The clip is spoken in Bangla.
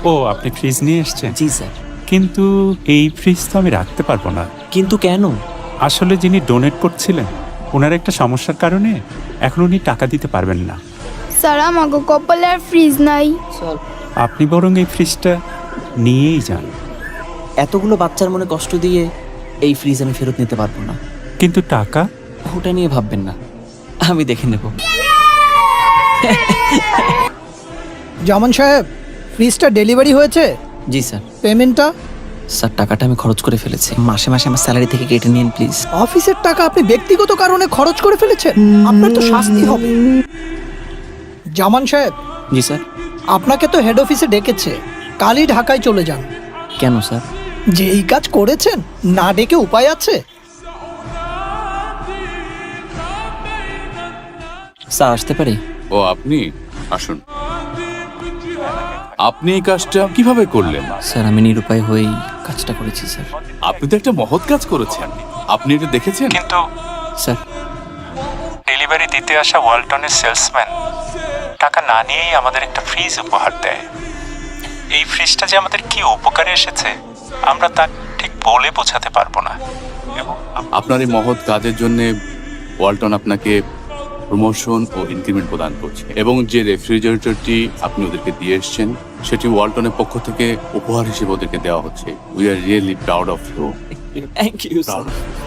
ও, আপনি ফ্রিজ নিয়ে এসেছেন? জি স্যার। কিন্তু এই ফ্রিজ তো আমি রাখতে পারবো না। কিন্তু কেন? আসলে যিনি ডোনেট করছিলেন ওনার একটা সমস্যার কারণে এখন উনি টাকা দিতে পারবেন না। স্যার আমাকে কপালে আর ফ্রিজ নাই। স্যার, আপনি বরং এই ফ্রিজটা নিয়েই যান। এতগুলো বাচ্চার মনে কষ্ট দিয়ে এই ফ্রিজ আমি ফেরত নিতে পারবো না। কিন্তু টাকা? ওটা নিয়ে ভাববেন না, আমি দেখে নেব। জামান সাহেব, ফ্রিজটা ডেলিভারি হয়েছে? জি স্যার। পেমেন্টটা? স্যার, টাকাটা আমি খরচ করে ফেলেছি। মাসে মাসে আমার স্যালারি থেকে কেটে নিন প্লিজ। অফিসের টাকা আপনি ব্যক্তিগত কারণে খরচ করে ফেলেছেন, আপনার তো শাস্তি হবে। জামান সাহেব, জি স্যার। আপনাকে তো হেড অফিসে ডেকেছে, কালই ঢাকায় চলে যান। কেন স্যার? যে এই কাজ করেছেন, না ডেকে উপায় আছে? স্যার, আসতে পারি? ও, আপনি আসুন। আপনি এই কাজটা কিভাবে করলেন? স্যার, আমি নিরুপায় হয়েই কাজটা করেছি স্যার। আপনি তো একটা মহৎ কাজ করেছেন। আপনি এটা দেখেছেন? কিন্তু স্যার, ডেলিভারি দিতে আসা ওয়ালটনের সেলসম্যান টাকা না নিয়েই আমাদের একটা ফ্রিজ উপহার দেয়। এই ফ্রিজটা যে আমাদের কি উপকারে এসেছে আমরা তা ঠিক বলে বোঝাতে পারবো না। এবং আপনার এই মহৎ কাজের জন্য ওয়ালটন আপনাকে প্রমোশন ও ইনক্রিমেন্ট প্রদান করছে, এবং যে রেফ্রিজারেটরটি আপনি ওদেরকে দিয়ে এসেছেন সেটি ওয়ালটনের পক্ষ থেকে উপহার হিসেবে ওদেরকে দেওয়া হচ্ছে। We are really proud of you. Thank you sir. Proud of you.